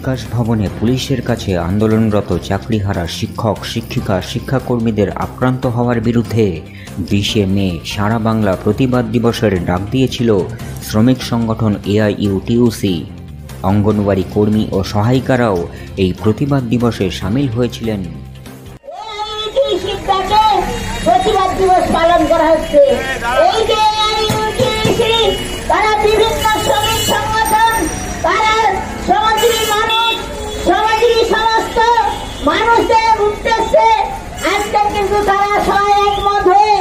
বিকাশ ভবনে পুলিশের কাছে আন্দোলনরত চাকরিহারা শিক্ষক শিক্ষিকা শিক্ষাকর্মীদের আক্রান্ত হওয়ার বিরুদ্ধে 20 মে সারা বাংলা প্রতিবাদ দিবসের ডাক দিয়েছিল শ্রমিক সংগঠন এআইইউটিইউসি। অঙ্গনওয়াড়ি কর্মী ও সহায়িকারাও এই প্রতিবাদ দিবসে সামিল হয়েছিলেন। প্রতিবাদ দিবস পালন করা হচ্ছে। এই যে তারা বিভিন্ন শ্রমিক সংগঠন, তারা সমাজের মানুষ, সমাজের সমস্ত মানুষদের উদ্দেশ্যে আজকে কিন্তু তারা সবাই একমত হয়ে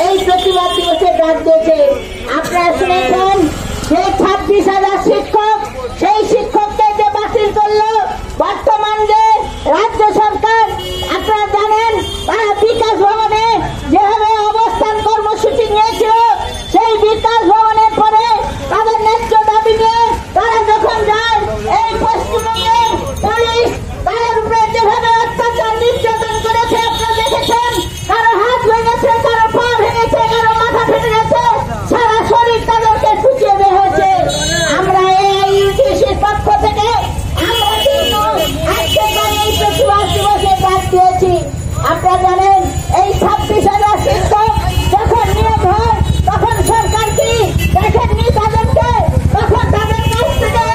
এই প্রতিবাদ দিবসে ডাক দিয়েছে। আপনারা শুনেছেন যে 26,000 শিক্ষক, সেই শিক্ষককে যে বাতিল করলো বর্তমান যে রাজ্য সরকার, আপনারা জানেন তারা বিকাশ ভবনে যেভাবে অবস্থান কর্মসূচি নিয়েছিল, সেই বিকাশ ভবনের পরে তাদের ন্যায্য দাবি নিয়ে তারা যখন যায়, এই পশ্চিমবঙ্গের পুলিশ তাদের উপরে যেভাবে অত্যাচার নির্যাতন করেছে আপনারা দেখেছেন। কারো হাত ভেঙেছে, কারো পা ভেঙেছে, কারো মাথা ফেটে গেছে, সারা শরীর তাদেরকে খুঁচিয়ে দেওয়া হয়েছে। আমরা এআইইউটিইউসির পক্ষ থেকে আমরা কিন্তু আজকে এই প্রতিবাদ দিবসে ডাক দিয়েছি। আপনারা জানেন এই 26,000 শিক্ষক যখন নিয়োগ হয় তখন সরকার কি দেখেননি তাদেরকে, তখন তাদের কাছ থেকে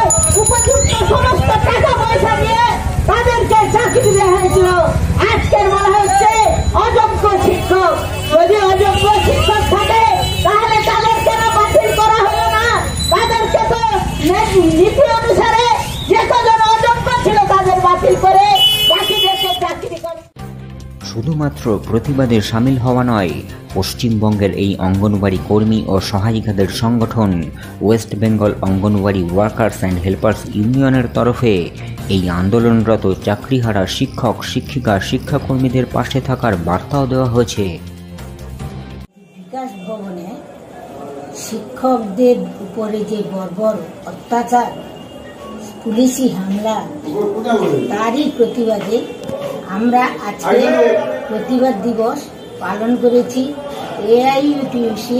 উপযুক্ত সমস্ত টাকা পয়সা নিয়ে তাদেরকে চাকরি দেওয়া হয়েছিল। আজকের বলা হচ্ছে অযোগ্য শিক্ষক। যদি অযোগ্য শিক্ষক থাকে তাহলে তাদের কেন বাতিল করা হলো না? তাদেরকে তো নীতি অনুসারে যে কজন অযোগ্য ছিল তাদের বাতিল করে বাকিদেরকে চাকরি করে। শুধুমাত্র প্রতিবাদে সামিল হওয়া নয়, পশ্চিমবঙ্গের এই অঙ্গনওয়াড়ি কর্মী ও সহায়িকাদের সংগঠন West Bengal anganwadi workers and helpers ইউনিয়নের তরফে এই আন্দোলনরত চাকরিহারা শিক্ষক শিক্ষিকা শিক্ষাকর্মীদের পাশে থাকার বার্তাও দেওয়া হয়েছে। বিকাশ ভবনে শিক্ষকদের উপরে যে বর্বর অত্যাচার, পুলিশি হামলা, তারই প্রতিবাদে আমরা আজকে প্রতিবাদ দিবস পালন করেছি। এআইইউটিইউসি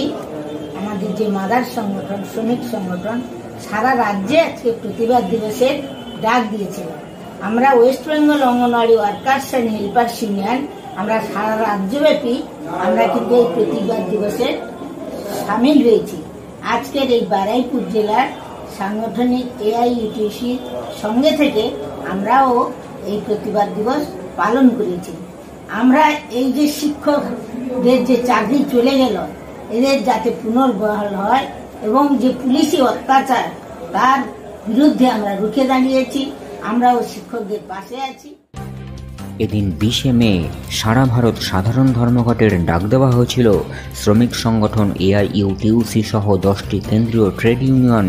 আমাদের যে মাদার সংগঠন, শ্রমিক সংগঠন, সারা রাজ্যে আজকে প্রতিবাদ দিবসের ডাক দিয়েছিল। আমরা West Bengal anganwadi workers and helpers union আমরা সারা রাজ্যব্যাপী আমরা কিন্তু এই প্রতিবাদ দিবসে সামিল হয়েছি। আজকের এই বারুইপুর জেলার সাংগঠনিক এআইইউটিইউসির সঙ্গে থেকে আমরাও এই প্রতিবাদ দিবস পালন করেছি। আমরা এই যে শিক্ষকদের যে চাকরি চলে গেল, এদের যাতে পুনর্বহাল হয় এবং যে পুলিশি অত্যাচার তার বিরুদ্ধে আমরা রুখে দাঁড়িয়েছি। আমরাও শিক্ষকদের পাশে আছি। এদিন 20 মে সারা ভারত সাধারণ ধর্মঘটের ডাক দেওয়া হয়েছিল শ্রমিক সংগঠন এআইইউটিইউসি সহ 10টি কেন্দ্রীয় ট্রেড ইউনিয়ন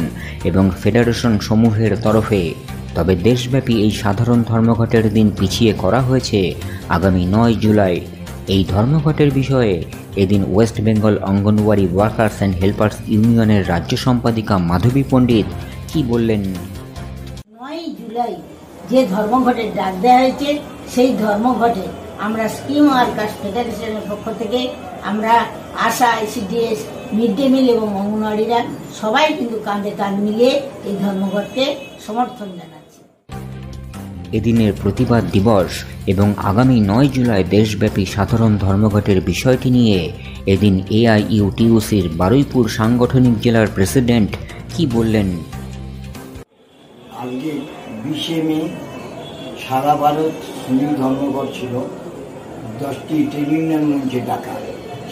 এবং ফেডারেশন সমূহের তরফে। তবে দেশব্যাপী এই সাধারণ ধর্মঘটের দিন পিছিয়ে করা হয়েছে আগামী 9 জুলাই। এই ধর্মঘটের বিষয়ে এদিন West Bengal anganwadi workers and helpers ইউনিয়নের রাজ্য সম্পাদিকা মাধবী পণ্ডিত কি বললেন? 9 জুলাই যে ধর্মঘটের ডাক দেওয়া হয়েছে, সেই ধর্মঘটে আমরা স্কিম ওয়ার্কার্স ফেডারেশনের পক্ষ থেকে আমরা আশা, আইসিডিএস, মিড ডে মিল এবং অঙ্গনওয়াড়িরা সবাই কিন্তু কাঁধে কাঁধ মিলিয়ে এই ধর্মঘটকে সমর্থন জানাচ্ছি। এদিনের প্রতিবাদ দিবস এবং আগামী 9 জুলাই দেশব্যাপী সাধারণ ধর্মঘটের বিষয়টি নিয়ে এদিন এআইইউটিইউসির বারুইপুর সাংগঠনিক জেলার প্রেসিডেন্ট কি বললেন? আজকে 20 মে সারা ভারত শ্রমিক ধর্মঘট ছিল। 10টি ট্রেড ইউনিয়ন মঞ্চে ডাকা।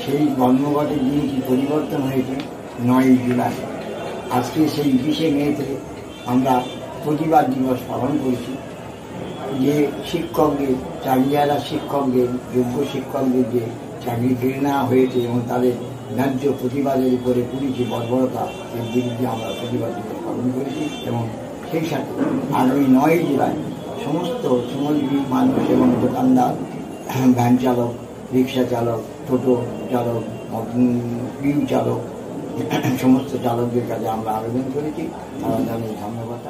সেই ধর্মঘটের দিনটি পরিবর্তন হয়েছে 9 জুলাই। আজকে সেই 20 মেতে আমরা প্রতিবাদ দিবস পালন করছি। যে শিক্ষকদের, চাকরিহারা শিক্ষকদের, যোগ্য শিক্ষকদের যে চাকরি কেড়ে নেওয়া হয়েছে এবং তাদের ন্যায্য প্রতিবাদের উপরে পুলিশি বর্বরতা, এর বিরুদ্ধে আমরা প্রতিবাদ দিবস পালন করেছি। এবং সেই সাথে আগামী 9 জুলাই সমস্ত শ্রমজীবী মানুষ এবং দোকানদার, ভ্যান চালক, রিক্সা চালক, টোটো চালক, পিউ চালক, সমস্ত চালকদের কাছে আমরা আবেদন করেছি। তারা জানিয়ে ধন্যবাদ।